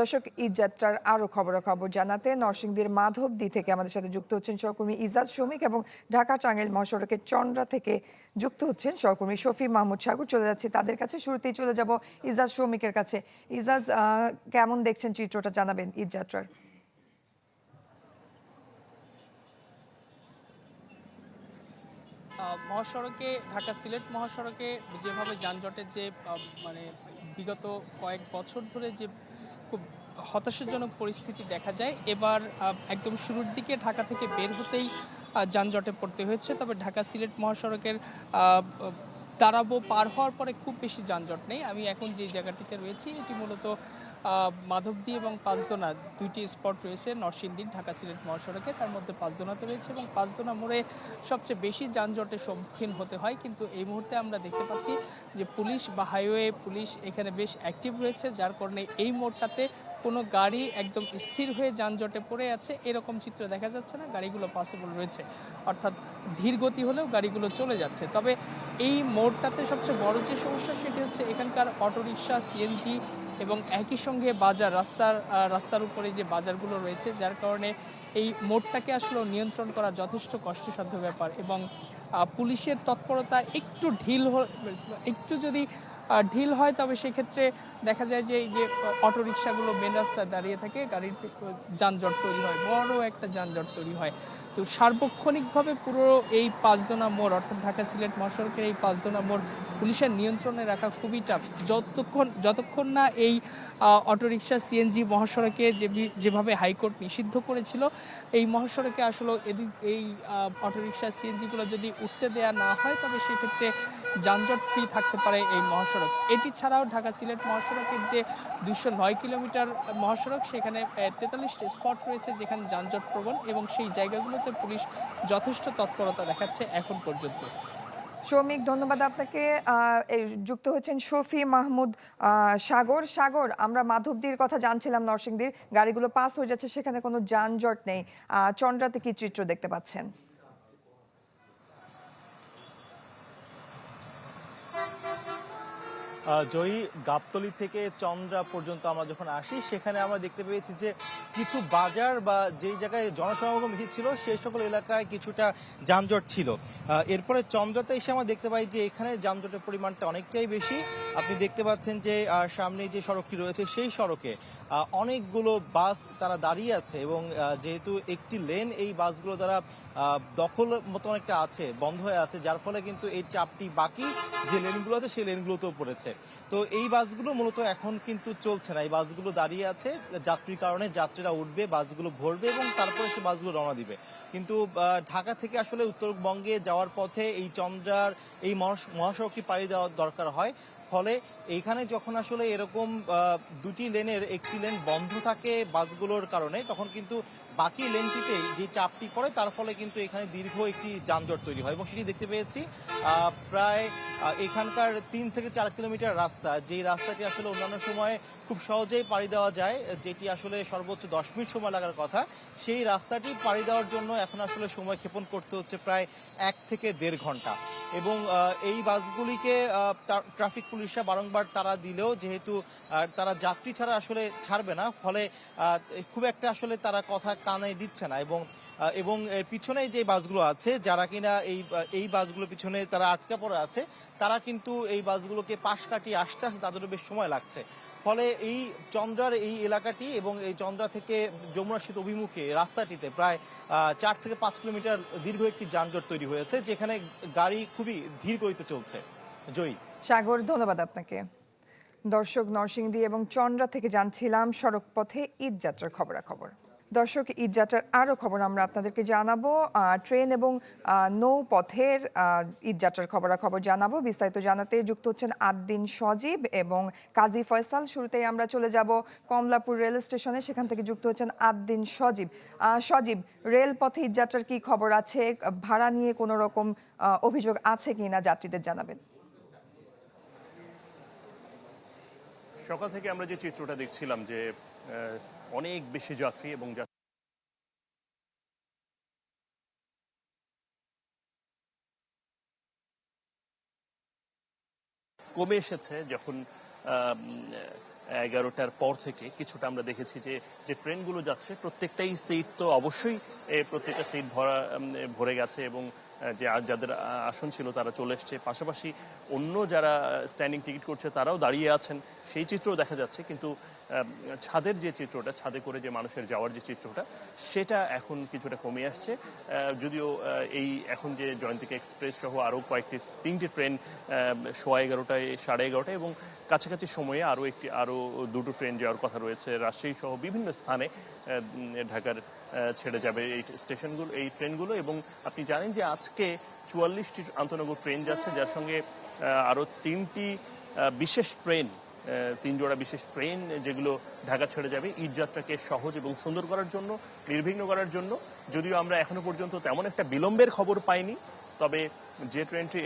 দর্শক, ঈদ যাত্রার আরো খবরাখবর জানাতে নরসিংদীর মাধবদী থেকে আমাদের সাথে যুক্ত হচ্ছেন সহকর্মী ইজাজ শৌমিক এবং ঢাকা টাঙ্গাইল মহাসড়কের চন্দ্রা থেকে যুক্ত হচ্ছেন সহকর্মী শফি মাহমুদ সাগর। চলে যাচ্ছে তাদের কাছে, শুরুতেই চলে যাব ইজাজ শৌমিকের কাছে। ইজাজ, কেমন দেখছেন চিত্রটা, জানাবেন ঈদ যাত্রার। মহাসড়কে ঢাকা সিলেট মহাসড়কে যেভাবে যানজটের যে মানে বিগত কয়েক বছর ধরে যে খুব হতাশাজনক পরিস্থিতি দেখা যায়, এবার একদম শুরুর দিকে ঢাকা থেকে বের হতেই যানজটে পড়তে হয়েছে। তবে ঢাকা সিলেট মহাসড়কের দাঁড়াবো পার হওয়ার পরে খুব বেশি যানজট নেই। আমি এখন যে জায়গাটিতে রয়েছি এটি মূলত মাধবদী এবং পাঁচদোনা দুইটি স্পট রয়েছে নরসিংদীর ঢাকা সিলেট মহাসড়কে। তার মধ্যে পাঁচদোনাতে রয়েছে এবং পাঁচদোনা মোড়ে সবচেয়ে বেশি যানজটের সম্মুখীন হতে হয়। কিন্তু এই মুহূর্তে আমরা দেখতে পাচ্ছি যে পুলিশ বা হাইওয়ে পুলিশ এখানে বেশ অ্যাক্টিভ রয়েছে, যার কারণে এই মোড়টাতে কোনো গাড়ি একদম স্থির হয়ে যানজটে পড়ে আছে এরকম চিত্র দেখা যাচ্ছে না। গাড়িগুলো পসিবল রয়েছে, অর্থাৎ ধীর গতি হলেও গাড়িগুলো চলে যাচ্ছে। তবে এই মোড়টাতে সবচেয়ে বড় যে সমস্যা সেটি হচ্ছে এখানকার অটোরিকশা, সিএনজি এবং একই সঙ্গে বাজার, রাস্তার উপরে যে বাজারগুলো রয়েছে, যার কারণে এই মোড়টাকে আসলে নিয়ন্ত্রণ করা যথেষ্ট কষ্টসাধ্য ব্যাপার। এবং পুলিশের তৎপরতা একটু যদি ঢিল হয় তবে সেক্ষেত্রে দেখা যায় যে এই যে অটোরিকশাগুলো মেন রাস্তায় দাঁড়িয়ে থাকে, গাড়ির যানজট তৈরি হয়, বড় একটা যানজট তৈরি হয়। তো সার্বক্ষণিকভাবে পুরো এই পাঁচদোনা মোড় অর্থাৎ ঢাকা সিলেট মহাসড়কের এই পাঁচদোনা মোড় পুলিশের নিয়ন্ত্রণে রাখা খুবই টাফ। যতক্ষণ না এই অটোরিকশা, সিএনজি মহাসড়কে যেভাবে হাইকোর্ট নিষিদ্ধ করেছিল, এই মহাসড়কে আসলে এই অটোরিকশা, সিএনজিগুলো যদি উঠতে দেয়া না হয় তবে সেক্ষেত্রে যানজট ফ্রি থাকতে পারে এই মহাসড়ক। এটি ছাড়াও ঢাকা সিলেট মহাসড়কের যে 209 কিলোমিটার মহাসড়ক, সেখানে 43টি স্পট রয়েছে যেখানে যানজট প্রবণ, এবং সেই জায়গাগুলোতে পুলিশ যথেষ্ট তৎপরতা দেখাচ্ছে এখন পর্যন্ত। শৌমিক, ধন্যবাদ আপনাকে। যুক্ত হচ্ছেন শফি মাহমুদ সাগর, আমরা মাধবদীর কথা জানছিলাম। নরসিংদীর গাড়িগুলো পাস হয়ে যাচ্ছে, সেখানে কোনো যানজট নেই। চন্দ্রাতে কি চিত্র দেখতে পাচ্ছেন? জয়ী, গাবতলী থেকে চন্দ্রা পর্যন্ত আমরা যখন আসি সেখানে আমরা দেখতে পেয়েছি যে কিছু বাজার বা যেই জায়গায় জনসমাগম বেশি ছিল সেই সকল এলাকায় কিছুটা যানজট ছিল। এরপরে চন্দ্রাতে এসে আমরা দেখতে পাই যে এখানে যানজটের পরিমাণটা অনেকটাই বেশি। আপনি দেখতে পাচ্ছেন যে সামনে যে সড়কটি রয়েছে সেই সড়কে অনেকগুলো বাস তারা দাঁড়িয়ে আছে, এবং যেহেতু একটি লেন এই বাসগুলো দ্বারা দখল মতো অনেকটা আছে, বন্ধ হয়ে আছে, যার ফলে কিন্তু এই চাপটি বাকি যে লেনগুলো আছে সেই লেনগুলোতেও পড়েছে। তো এই বাসগুলো মূলত এখন কিন্তু চলছে না, এই বাসগুলো দাঁড়িয়ে আছে যাত্রীর কারণে। যাত্রীরা উঠবে, বাসগুলো ভরবে এবং তারপরে সে বাসগুলো রওনা দিবে। কিন্তু ঢাকা থেকে আসলে উত্তরবঙ্গে যাওয়ার পথে এই চন্দ্রার এই মহাসড়কটি পাড়ি দেওয়ার দরকার হয়। ফলে এইখানে যখন আসলে এরকম দুটি লেনের একটি লেন বন্ধ থাকে বাসগুলোর কারণে, তখন কিন্তু বাকি লেনটিতে যে চাপটি পড়ে তার ফলে কিন্তু এখানে দীর্ঘ একটি যানজট তৈরি হয়, এবং সেটি দেখতে পেয়েছি প্রায় এখানকার 3 থেকে 4 কিলোমিটার রাস্তা, যেই রাস্তাটি আসলে অন্যান্য সময়ে খুব সহজেই পাড়ি দেওয়া যায়, যেটি আসলে সর্বোচ্চ 10 মিনিট সময় লাগার কথা, সেই রাস্তাটি পাড়ি দেওয়ার জন্য এখন আসলে সময় ক্ষেপণ করতে হচ্ছে প্রায় 1 থেকে 1.5 ঘন্টা। এবং এই বাসগুলিকে ট্রাফিক পুলিশরা বারংবার তাড়া দিলেও যেহেতু তারা যাত্রী ছাড়া আসলে ছাড়বে না, ফলে খুব একটা আসলে তারা কথা কানে দিচ্ছে না। এবং পিছনে যে বাসগুলো আছে, যারা কিনা এই বাসগুলো পিছনে তারা আটকা পড়ে আছে, তারা কিন্তু এই বাসগুলোকে পাশ কাটিয়ে আসতে তাদেরও বেশ সময় লাগছে। ফলে এই চন্দ্রার এই এলাকাটি এবং এই চন্দ্রা থেকে যমুনা সেতু অভিমুখে রাস্তাটিতে প্রায় 4 থেকে 5 কিলোমিটার দীর্ঘ একটি যানজট তৈরি হয়েছে, যেখানে গাড়ি খুবই ধীর গতিতে চলছে। জয়ী। সাগর, ধন্যবাদ আপনাকে। দর্শক, নরসিংদী এবং চন্দ্রা থেকে জানছিলাম সড়ক পথে ঈদ যাত্রার খবরাখবর। দর্শক, ঈদ যাত্রার আরও খবর আমরা আপনাদেরকে জানাবো। ট্রেন এবং নৌপথের ঈদ যাত্রার খবরাখবর জানাবো। বিস্তারিত জানাতে যুক্ত হচ্ছেন আদ্দিন সজীব এবং কাজী ফয়সাল। শুরুতেই আমরা চলে যাব কমলাপুর রেল স্টেশনে, সেখান থেকে যুক্ত হচ্ছেন আদ্দিন সজীব। সজীব, রেলপথে ঈদ যাত্রার কি খবর আছে? ভাড়া নিয়ে কোনো রকম অভিযোগ আছে কিনা যাত্রীদের জানাবেন। সকাল থেকে আমরা যে চিত্রটা দেখছিলাম যে অনেক বেশি যাত্রী এবং কমে এসেছে যখন 11টার পর থেকে কিছুটা আমরা দেখেছি যে যে ট্রেনগুলো যাচ্ছে প্রত্যেকটাই সিট তো অবশ্যই প্রত্যেকটা সিট ভরে গেছে এবং যে যাদের আসন ছিল তারা চলে এসছে, পাশাপাশি অন্য যারা স্ট্যান্ডিং টিকিট করছে তারাও দাঁড়িয়ে আছেন, সেই চিত্রও দেখা যাচ্ছে। কিন্তু ছাদের যে চিত্রটা, ছাদে করে যে মানুষের যাওয়ার যে চিত্রটা, সেটা এখন কিছুটা কমে আসছে। যদিও এই এখন যে জয়ন্তিকা এক্সপ্রেস সহ আরও তিনটি ট্রেন 11:15টায়, 11:30টায় এবং কাছাকাছি সময়ে আরও দুটো ট্রেন যাওয়ার কথা রয়েছে রাজশাহী সহ বিভিন্ন স্থানে ঢাকার ছেড়ে যাবে এই ট্রেনগুলো। এবং আপনি জানেন যে আজকে 44টি আন্তনগর ট্রেন যাচ্ছে, যার সঙ্গে আরও 3টি বিশেষ ট্রেন, 3 জোড়া বিশেষ ট্রেন যেগুলো ঢাকা ছেড়ে যাবে ঈদ যাত্রাকে সহজ এবং সুন্দর করার জন্য, নির্বিঘ্ন করার জন্য। যদিও আমরা এখনো পর্যন্ত তেমন একটা বিলম্বের খবর পাইনি, তবে যে ট্রেনটি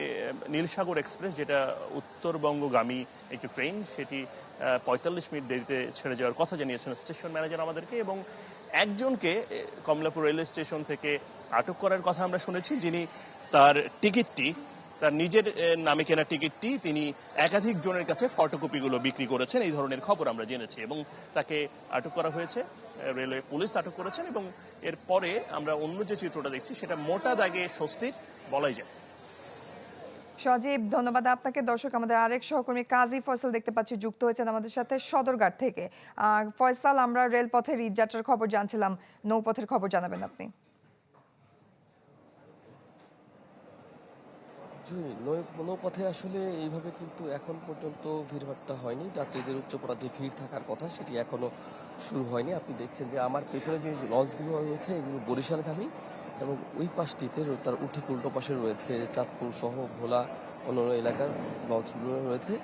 নীলসাগর এক্সপ্রেস, যেটা উত্তরবঙ্গগামী একটি ট্রেন, সেটি 45 মিনিট দেরিতে ছেড়ে যাওয়ার কথা জানিয়েছেন স্টেশন ম্যানেজার আমাদেরকে। এবং একজনকে কমলাপুর রেলওয়ে স্টেশন থেকে আটক করার কথা আমরা শুনেছি, যিনি তার টিকিটটি, তার নিজের নামে কেনা টিকিটটি তিনি একাধিক জনের কাছে ফটোকপিগুলো বিক্রি করেছেন, এই ধরনের খবর আমরা জেনেছি। এবং তাকে আটক করা হয়েছে, রেলওয়ে পুলিশ আটক করেছেন। এবং এরপরে আমরা অন্য যে চিত্রটা দেখছি সেটা মোটা দাগে স্বস্তির বলাই যায়। সজীব, ধন্যবাদ আপনাকে। দর্শক, আমাদের আরেক সহকর্মী কাজী ফয়সাল দেখতে পাচ্ছি যুক্ত হয়েছেন আমাদের সাথে সদরঘাট থেকে। ফয়সাল, আমরা রেলপথের ঈদযাত্রার খবর জানছিলাম, নৌপথের খবর জানাবেন আপনি। নৌপথে আসলে এইভাবে কিন্তু এখন পর্যন্ত ভিড়ভাট্টা হয়নি। যাত্রীদের উচ্চপড়া যে ভিড় থাকার কথা সেটি এখনো শুরু হয়নি। আপনি দেখছেন যে আমার পেছনে যে লঞ্চগুলো রয়েছে এগুলো বরিশালগামী, এবং ওই পাশটিতে তার ঠিক উল্টো পাশে রয়েছে চাঁদপুর সহ ভোলা অন্যান্য এলাকার লঞ্চগুলো রয়েছে।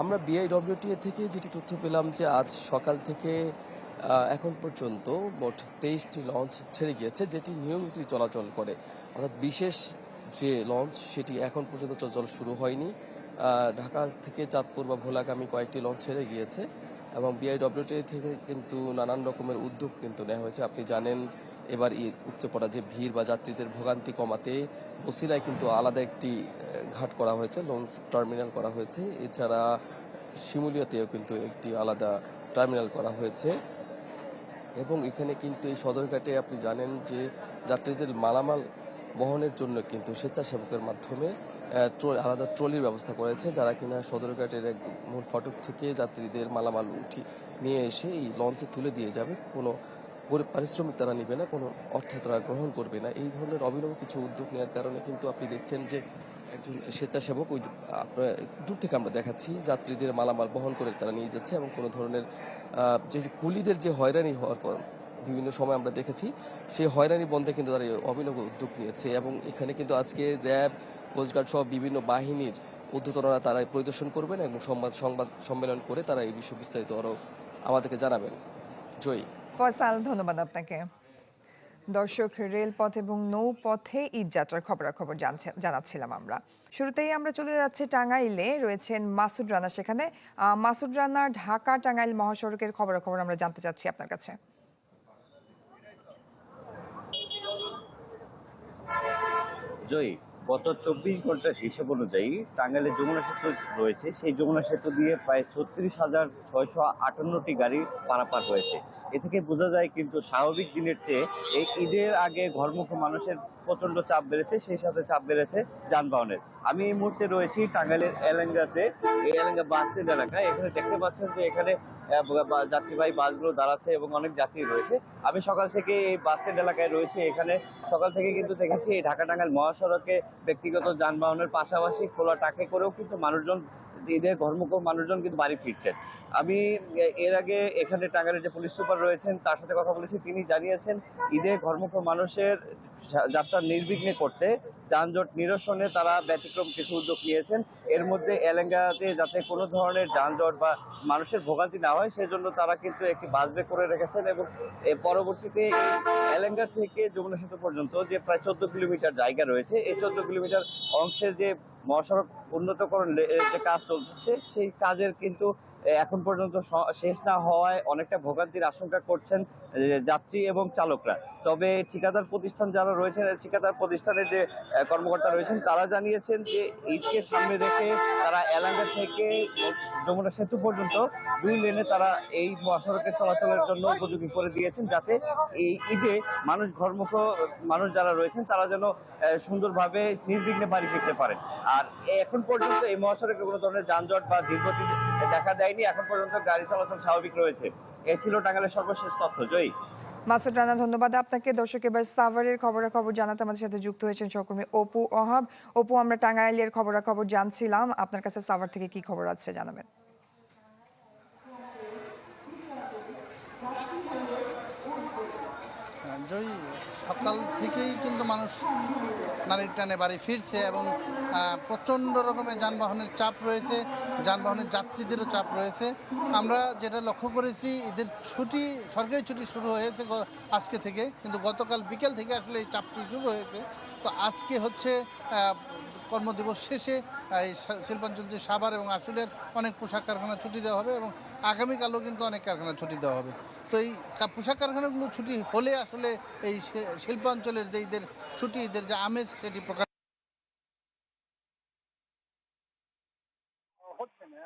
আমরা বিআইডব্লিউটিএ থেকে যেটি তথ্য পেলাম যে আজ সকাল থেকে এখন পর্যন্ত মোট 23টি লঞ্চ ছেড়ে গিয়েছে, যেটি নিয়মিত চলাচল করে। অর্থাৎ বিশেষ যে লঞ্চ সেটি এখন পর্যন্ত চলাচল শুরু হয়নি। ঢাকা থেকে চাঁদপুর বা ভোলাগামী কয়েকটি লঞ্চ ছেড়ে গিয়েছে এবং বিআইডব্লিউটিএ থেকে কিন্তু নানান রকমের উদ্যোগ কিন্তু নেওয়া হয়েছে। আপনি জানেন এবার উচ্চ পড়া যে ভিড় বা যাত্রীদের ভোগান্তি কমাতে বসিলায় কিন্তু আলাদা একটি ঘাট করা হয়েছে, লঞ্চ টার্মিনাল করা হয়েছে। এছাড়া শিমুলিয়াতেও কিন্তু একটি আলাদা টার্মিনাল করা হয়েছে। এবং এখানে কিন্তু এই সদরঘাটে আপনি জানেন যে যাত্রীদের মালামাল বহনের জন্য কিন্তু স্বেচ্ছাসেবকের মাধ্যমে আলাদা ট্রলির ব্যবস্থা করেছে, যারা কিনা সদরঘাটের এক মূল ফটক থেকে যাত্রীদের মালামাল নিয়ে এসে এই লঞ্চে তুলে দিয়ে যাবে। কোনো পারিশ্রমিক তারা নেবে না, কোনো অর্থ তারা গ্রহণ করবে না। এই ধরনের অভিনব কিছু উদ্যোগ নেওয়ার কারণে কিন্তু আপনি দেখছেন যে একজন স্বেচ্ছাসেবক ওই আপনার দূর থেকে আমরা দেখাচ্ছি যাত্রীদের মালামাল বহন করে তারা নিয়ে যাচ্ছে, এবং কোনো ধরনের যে কুলিদের যে হয়রানি হওয়ার বিভিন্ন সময় আমরা দেখেছি, সেই হয়রানি বন্ধে কিন্তু তারা অভিনব উদ্যোগ নিয়েছে। এবং এখানে কিন্তু আজকে র্যাব, কোস্টগার্ড সহ বিভিন্ন বাহিনীর ঊর্ধ্বতনরা তারা পরিদর্শন করবেন এবং সংবাদ সম্মেলন করে তারা এই বিষয়ে বিস্তারিত আরও আমাদেরকে জানাবেন। জয়ী। ফয়সাল, ধন্যবাদ আপনাকে। দর্শক, রেলপথ এবং নৌপথে ঈদযাত্রার খবরাখবর জানাচ্ছিলাম আমরা। শুরুতেই আমরা চলে যাচ্ছি টাঙ্গাইলে, রয়েছেন মাসুদ রানা সেখানে। মাসুদ রানা, ঢাকা টাঙ্গাইল মহাসড়কের খবরাখবর আমরা জানতে চাচ্ছি আপনার কাছে। জয়ী, গত 24 ঘন্টার হিসাব অনুযায়ী টাঙ্গাইলের যমুনা সেতু রয়েছে, সেই যমুনা সেতু দিয়ে প্রায় 36,658টি গাড়ি পারাপার হয়েছে। এ থেকে বোঝা যায় কিন্তু স্বাভাবিক দিনের চেয়ে এই ঈদের আগে ঘরমুখী মানুষের প্রচন্ড চাপ বেড়েছে, সেই সাথে চাপ বেড়েছে যানবাহনের। আমি এই মুহূর্তে রয়েছি টাঙ্গাইলের এলেঙ্গাতে, এই এলেঙ্গা বাস স্ট্যান্ড এলাকায়। এখানে দেখতে পাচ্ছেন যে এখানে যাত্রীবাহী বাসগুলো দাঁড়াচ্ছে এবং অনেক যাত্রী রয়েছে। আমি সকাল থেকে এই বাস স্ট্যান্ড এলাকায় রয়েছি। এখানে সকাল থেকে কিন্তু দেখেছি এই ঢাকা টাঙ্গাইল মহাসড়কে ব্যক্তিগত যানবাহনের পাশাপাশি খোলা ট্রাকে করেও কিন্তু মানুষজন, ঈদের ঘরমুখ মানুষজন কিন্তু বাড়ি ফিরছেন। আমি এর আগে এখানে টাঙ্গাইলের যে পুলিশ সুপার রয়েছেন তার সাথে কথা বলেছি, তিনি জানিয়েছেন ঈদে ঘরমুখ মানুষের যাত্রা নির্বিঘ্নে করতে যানজট নিরসনে তারা ব্যতিক্রম কিছু উদ্যোগ নিয়েছেন। এর মধ্যে এলেঙ্গাতে যাতে কোনো ধরনের যানজট বা মানুষের ভোগান্তি না হয় সেজন্য তারা কিন্তু একটি বাস ব্রেক করে রেখেছেন। এবং পরবর্তীতে এলেঙ্গা থেকে যমুনা সেতু পর্যন্ত যে প্রায় 14 কিলোমিটার জায়গা রয়েছে, এই 14 কিলোমিটার অংশের যে মহাসড়ক উন্নতকরণ যে কাজ চলছে, সেই কাজের কিন্তু এখন পর্যন্ত শেষ না হওয়ায় অনেকটা ভোগান্তির আশঙ্কা করছেন যাত্রী এবং চালকরা। তবে ঠিকাদার প্রতিষ্ঠান যারা রয়েছেন, ঠিকাদার প্রতিষ্ঠানের যে কর্মকর্তা রয়েছেন তারা জানিয়েছেন যে ঈদকে সামনে রেখে তারা এলাঙ্গা থেকে যমুনা সেতু পর্যন্ত 2 লেনে তারা এই মহাসড়কের চলাচলের জন্য উপযোগী করে দিয়েছেন, যাতে এই ঈদে ঘরমুখ মানুষ যারা রয়েছেন তারা যেন সুন্দরভাবে নির্বিঘ্নে বাড়ি ফিরতে পারেন। আর এখন পর্যন্ত এই মহাসড়কে কোনো ধরনের যানজট বা দীর্ঘদিন দেখা দেয়নি, এখন পর্যন্ত গাড়ি চলাচল স্বাভাবিক রয়েছে। এ ছিল টাঙ্গাইলের সর্বশেষ তথ্য। জয়ী। মাসুদ রানা, ধন্যবাদ আপনাকে। দর্শক, এবার সাভারের খবরাখবর জানাতে আমাদের সাথে যুক্ত হয়েছেন সহকর্মী অপু ওহাব। অপু, আমরা টাঙ্গাইলের খবরাখবর জানছিলাম, আপনার কাছে সাভার থেকে কি খবর আছে জানাবেন। জয়ী, সকাল থেকেই কিন্তু মানুষ নারীর টানে বাড়ি ফিরছে এবং প্রচণ্ড রকমের যানবাহনের চাপ রয়েছে, যানবাহনের যাত্রীদেরও চাপ রয়েছে। আমরা যেটা লক্ষ্য করেছি, ঈদের ছুটি, সরকারি ছুটি শুরু হয়েছে আজকে থেকে, কিন্তু গতকাল বিকেল থেকে আসলে এই চাপটি শুরু হয়েছে। তো আজকে হচ্ছে কর্মদিবস শেষে এই শিল্পাঞ্চল যে সাভার এবং আশুলিয়ার অনেক পোশাক কারখানা ছুটি দেওয়া হবে এবং আগামীকালও কিন্তু অনেক কারখানা ছুটি দেওয়া হবে। তো এই পোশাক কারখানাগুলো ছুটি হলে আসলে এই শিল্পাঞ্চলের যে ঈদের ছুটি, ঈদের যে আমেজ, সেটি প্রকাশ হচ্ছে না।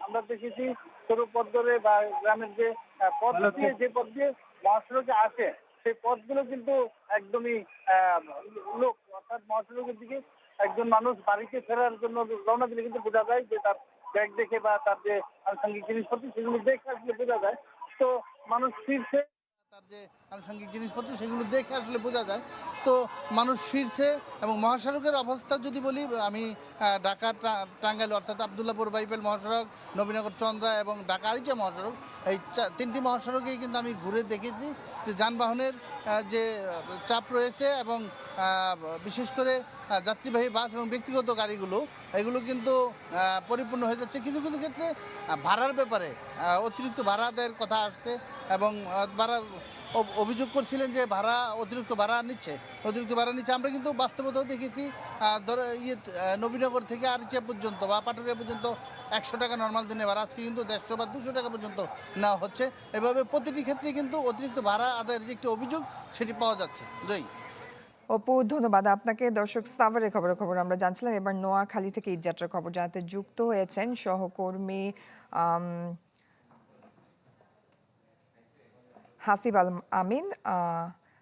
আমরা দেখেছি ছোট পথ ধরে বা গ্রামের যে পথ দিয়ে মহাসড়কে আসে, সেই পথগুলো কিন্তু একদমই লোক, অর্থাৎ মহাসড়কের দিকে একজন মানুষ বাড়িতে ফেরার জন্য রওনা দিলে কিন্তু বোঝা যায় যে তার ব্যাগ দেখে বা তার যে আনুষঙ্গিক জিনিসপত্র সেগুলো দেখে আসলে বোঝা যায়। তো মানুষ ফিরছে, তার যে আনুষঙ্গিক জিনিসপত্র সেগুলো দেখে আসলে বোঝা যায়। তো মানুষ ফিরছে এবং মহাসড়কের অবস্থা যদি বলি, আমি ঢাকা টাঙ্গাইল অর্থাৎ আবদুল্লাপুর বাইপাইল মহাসড়ক, নবীনগর চন্দ্রা এবং ঢাকা আরিচা মহাসড়ক, এই 3টি মহাসড়কেই কিন্তু আমি ঘুরে দেখেছি যে যানবাহনের যে চাপ রয়েছে এবং বিশেষ করে যাত্রীবাহী বাস এবং ব্যক্তিগত গাড়িগুলো, এগুলো কিন্তু পরিপূর্ণ হয়ে যাচ্ছে। কিছু কিছু ক্ষেত্রে ভাড়ার ব্যাপারে অতিরিক্ত ভাড়া আদায়ের কথা আসছে এবং ভাড়া অভিযোগ করছিলেন যে অতিরিক্ত ভাড়া নিচ্ছে। আমরা কিন্তু বাস্তবতাও দেখেছি, ধরো নবীনগর থেকে আরিচা পর্যন্ত বা পাটুরিয়া পর্যন্ত 100 টাকা নর্মাল দিনে ভাড়া, আজকে কিন্তু 150 বা 200 টাকা পর্যন্ত নেওয়া হচ্ছে। এভাবে প্রতিটি ক্ষেত্রে কিন্তু অতিরিক্ত ভাড়া আদায়ের যে একটি অভিযোগ, সেটি পাওয়া যাচ্ছে। জয়ী। অপু, ধন্যবাদ আপনাকে। দর্শক, সাভারের খবর আমরা জানছিলাম। এবার নোয়াখালী থেকে ঈদযাত্রার খবর জানাতে যুক্ত হয়েছেন সহকর্মী হাসিব আল আমিন।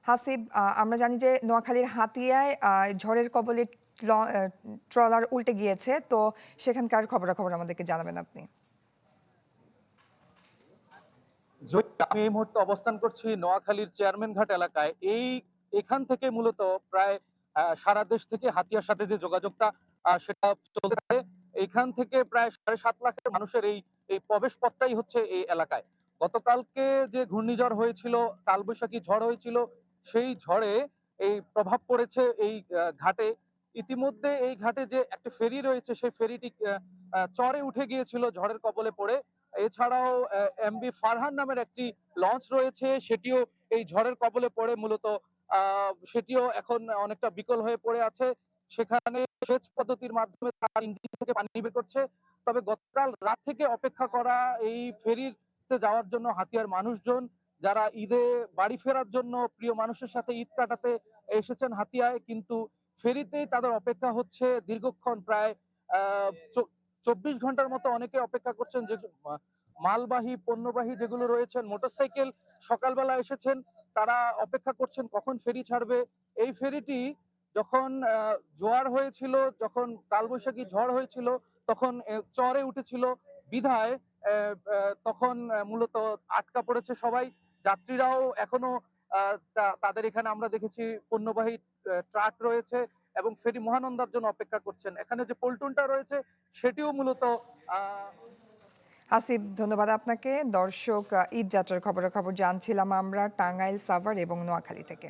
হাসিব, আমরা জানি যে নোয়াখালীর হাতিয়ায় ঝড়ের কবলে ট্রলার উল্টে গিয়েছে, তো সেখানকার খবরাখবর আমাদেরকে জানাবেন আপনি। আমি এই মুহূর্তে অবস্থান করছি নোয়াখালীর চেয়ারম্যান ঘাট এলাকায়। এখান থেকে মূলত প্রায় সারা দেশ থেকে হাতিয়ার সাথে যে যোগাযোগটা সেটা চলতে থাকে। এখান থেকে প্রায় 7.5 লাখের মানুষের এই প্রবেশ পথটাই হচ্ছে এই এলাকায়। গতকালকে যে ঘূর্ণিঝড় হয়েছিল, কালবৈশাখী ঝড় হয়েছিল, সেই ঝড়ে এই প্রভাব পড়েছে এই ঘাটে। ইতিমধ্যে এই ঘাটে যে একটা ফেরি রয়েছে, সেই ফেরিটি চরে উঠে গিয়েছিল ঝড়ের কবলে পড়ে। এছাড়াও এমবি ফারহান নামের একটি লঞ্চ রয়েছে, সেটিও এই ঝড়ের কবলে পড়ে মূলত সেটিও এখন অনেকটা বিকল হয়ে পড়ে আছে। সেখানে সেচ পদ্ধতির মাধ্যমে তার ইঞ্জিন থেকে পানি বের করছে। তবে গতকাল রাত থেকে অপেক্ষা করা এই ফেরিতে যাওয়ার জন্য হাতিয়ার মানুষজন, যারা ঈদে বাড়ি ফেরার জন্য প্রিয় মানুষের সাথে ঈদ কাটাতে এসেছেন হাতিয়ায়, কিন্তু ফেরিতেই তাদের অপেক্ষা হচ্ছে দীর্ঘক্ষণ, প্রায় 24 ঘন্টার মতো অনেকে অপেক্ষা করছেন। যে মালবাহী পণ্যবাহী যেগুলো রয়েছেন, মোটরসাইকেল সকালবেলা এসেছেন, তারা অপেক্ষা করছেন কখন ফেরি ছাড়বে। এই ফেরিটি যখন জোয়ার হয়েছিল, যখন কালবৈশাখী ঝড় হয়েছিল, তখন চরে উঠেছিল বিধায় তখন মূলত আটকা পড়েছে সবাই। যাত্রীরাও এখনো তাদের এখানে আমরা দেখেছি পণ্যবাহী ট্রাক রয়েছে এবং ফেরি মহানন্দার জন্য অপেক্ষা করছেন। এখানে যে পল্টনটা রয়েছে সেটিও মূলত আসিফ, ধন্যবাদ আপনাকে। দর্শক, ঈদ যাত্রার খবর জানছিলাম আমরা টাঙ্গাইল, সাভার এবং নোয়াখালী থেকে।